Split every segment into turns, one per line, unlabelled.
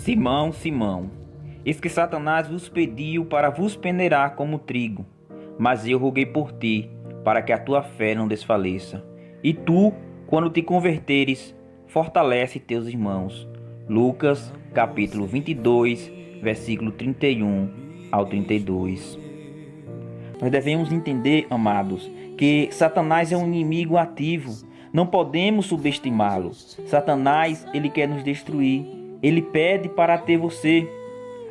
Simão, Simão, eis que Satanás vos pediu para vos peneirar como trigo, mas eu roguei por ti, para que a tua fé não desfaleça. E tu, quando te converteres, fortalece teus irmãos. Lucas, capítulo 22, versículo 31 ao 32. Nós devemos entender, amados, que Satanás é um inimigo ativo. Não podemos subestimá-lo. Satanás, ele quer nos destruir. Ele pede para ter você.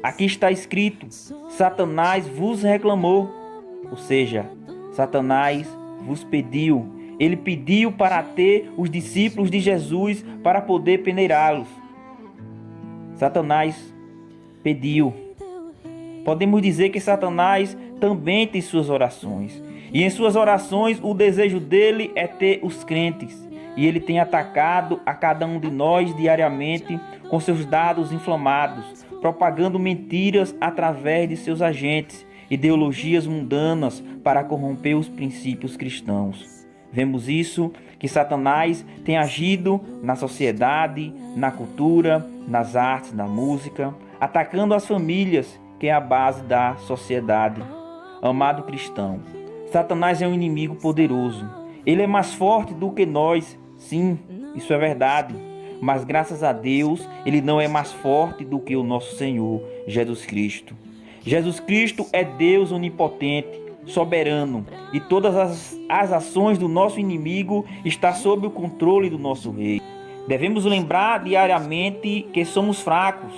Aqui está escrito: Satanás vos reclamou. Ou seja, Satanás vos pediu. Ele pediu para ter os discípulos de Jesus para poder peneirá-los. Satanás pediu. Podemos dizer que Satanás também tem suas orações. E em suas orações o desejo dele é ter os crentes. E ele tem atacado a cada um de nós diariamente com seus dados inflamados, propagando mentiras através de seus agentes, ideologias mundanas para corromper os princípios cristãos. Vemos isso, que Satanás tem agido na sociedade, na cultura, nas artes, na música, atacando as famílias, que é a base da sociedade. Amado cristão, Satanás é um inimigo poderoso. Ele é mais forte do que nós. Sim, isso é verdade. Mas graças a Deus, ele não é mais forte do que o nosso Senhor, Jesus Cristo. Jesus Cristo é Deus onipotente, soberano, e todas as ações do nosso inimigo estão sob o controle do nosso Rei. Devemos lembrar diariamente que somos fracos,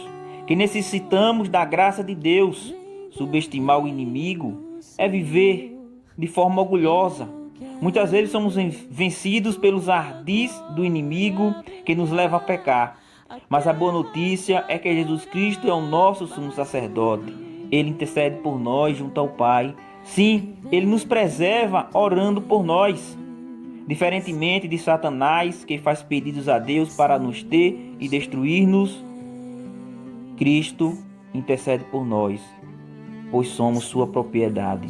que necessitamos da graça de Deus. Subestimar o inimigo é viver de forma orgulhosa. Muitas vezes somos vencidos pelos ardis do inimigo que nos leva a pecar. Mas a boa notícia é que Jesus Cristo é o nosso sumo sacerdote. Ele intercede por nós junto ao Pai. Sim, ele nos preserva orando por nós. Diferentemente de Satanás, que faz pedidos a Deus para nos ter e destruir-nos, Cristo intercede por nós, pois somos sua propriedade.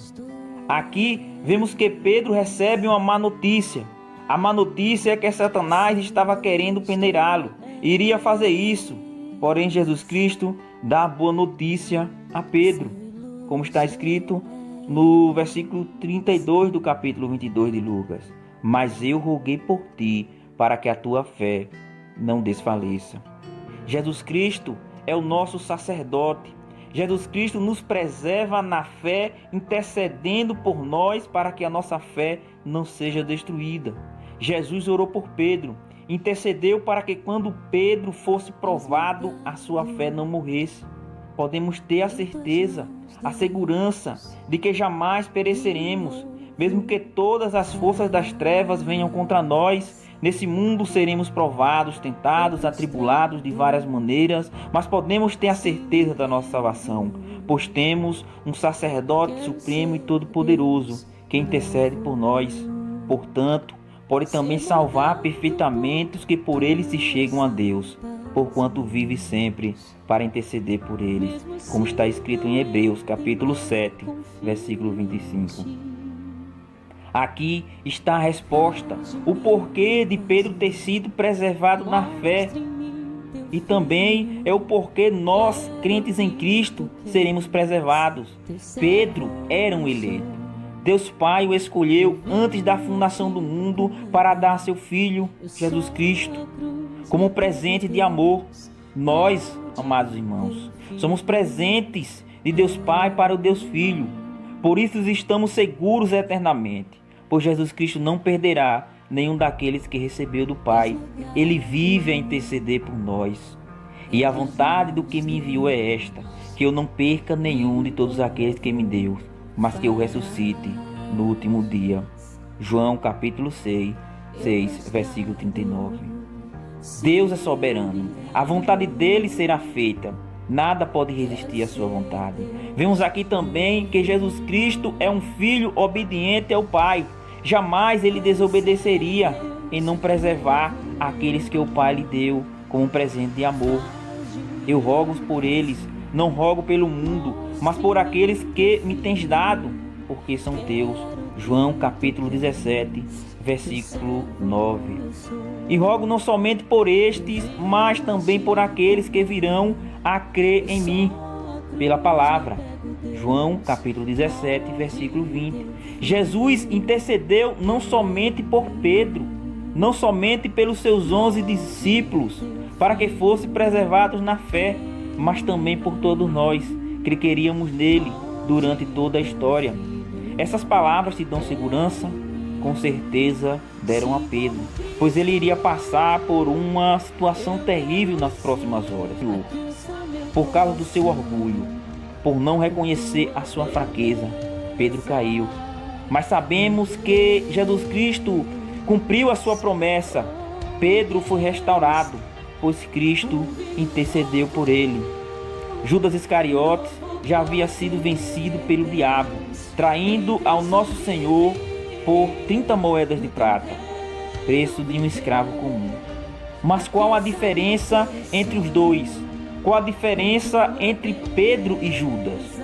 Aqui vemos que Pedro recebe uma má notícia. A má notícia é que Satanás estava querendo peneirá-lo. Iria fazer isso. Porém, Jesus Cristo dá a boa notícia a Pedro, como está escrito no versículo 32 do capítulo 22 de Lucas. Mas eu roguei por ti, para que a tua fé não desfaleça. Jesus Cristo é o nosso sacerdote. Jesus Cristo nos preserva na fé, intercedendo por nós para que a nossa fé não seja destruída. Jesus orou por Pedro, intercedeu para que quando Pedro fosse provado, a sua fé não morresse. Podemos ter a certeza, a segurança de que jamais pereceremos, mesmo que todas as forças das trevas venham contra nós. Nesse mundo seremos provados, tentados, atribulados de várias maneiras, mas podemos ter a certeza da nossa salvação, pois temos um sacerdote supremo e todo-poderoso que intercede por nós. Portanto, pode também salvar perfeitamente os que por ele se chegam a Deus, porquanto vive sempre para interceder por eles, como está escrito em Hebreus, capítulo 7, versículo 25. Aqui está a resposta, o porquê de Pedro ter sido preservado na fé. E também é o porquê nós, crentes em Cristo, seremos preservados. Pedro era um eleito. Deus Pai o escolheu antes da fundação do mundo para dar a seu Filho, Jesus Cristo, como presente de amor. Nós, amados irmãos, somos presentes de Deus Pai para o Deus Filho. Por isso estamos seguros eternamente, pois Jesus Cristo não perderá nenhum daqueles que recebeu do Pai. Ele vive a interceder por nós. E a vontade do que me enviou é esta, que eu não perca nenhum de todos aqueles que me deu, mas que eu ressuscite no último dia. João capítulo 6, versículo 39. Deus é soberano. A vontade dele será feita. Nada pode resistir à sua vontade. Vemos aqui também que Jesus Cristo é um filho obediente ao Pai. Jamais ele desobedeceria em não preservar aqueles que o Pai lhe deu como um presente de amor. Eu rogo por eles, não rogo pelo mundo, mas por aqueles que me tens dado, porque são teus. João capítulo 17, versículo 9. E rogo não somente por estes, mas também por aqueles que virão a crer em mim pela palavra. João capítulo 17, versículo 20. Jesus intercedeu não somente por Pedro, não somente pelos seus 11 discípulos, para que fossem preservados na fé, mas também por todos nós, que queríamos nele durante toda a história. Essas palavras te dão segurança? Com certeza deram a Pedro, pois ele iria passar por uma situação terrível nas próximas horas. Por causa do seu orgulho, por não reconhecer a sua fraqueza, Pedro caiu. Mas sabemos que Jesus Cristo cumpriu a sua promessa. Pedro foi restaurado, pois Cristo intercedeu por ele. Judas Iscariotes já havia sido vencido pelo diabo, traindo ao nosso Senhor por 30 moedas de prata, preço de um escravo comum. Mas qual a diferença entre os dois? Qual a diferença entre Pedro e Judas?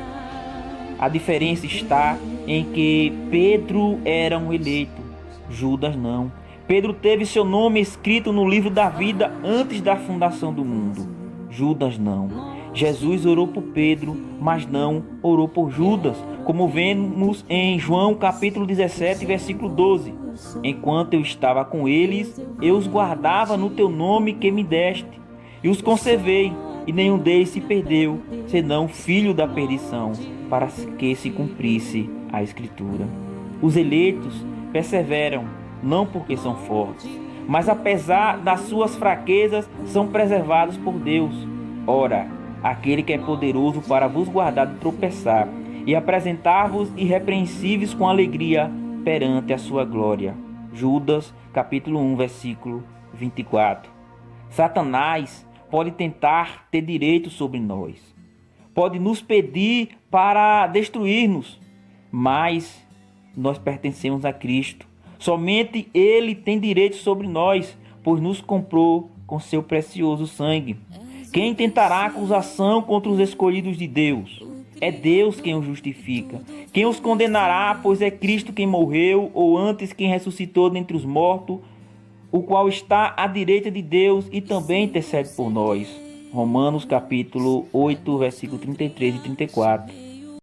A diferença está em que Pedro era um eleito, Judas não. Pedro teve seu nome escrito no livro da vida antes da fundação do mundo, Judas não. Jesus orou por Pedro, mas não orou por Judas, como vemos em João capítulo 17, versículo 12. Enquanto eu estava com eles, eu os guardava no teu nome que me deste, e os conservei, e nenhum deles se perdeu, senão o filho da perdição, para que se cumprisse a Escritura. Os eleitos perseveram, não porque são fortes, mas apesar das suas fraquezas, são preservados por Deus. Ora, aquele que é poderoso para vos guardar de tropeçar e apresentar-vos irrepreensíveis com alegria perante a sua glória. Judas, capítulo 1, versículo 24. Satanás pode tentar ter direito sobre nós, pode nos pedir para destruir-nos, mas nós pertencemos a Cristo. Somente Ele tem direito sobre nós, pois nos comprou com seu precioso sangue. Quem tentará acusação contra os escolhidos de Deus? É Deus quem os justifica. Quem os condenará? Pois é Cristo quem morreu, ou antes quem ressuscitou dentre os mortos, o qual está à direita de Deus e também intercede por nós. Romanos capítulo 8, versículo 33 e 34.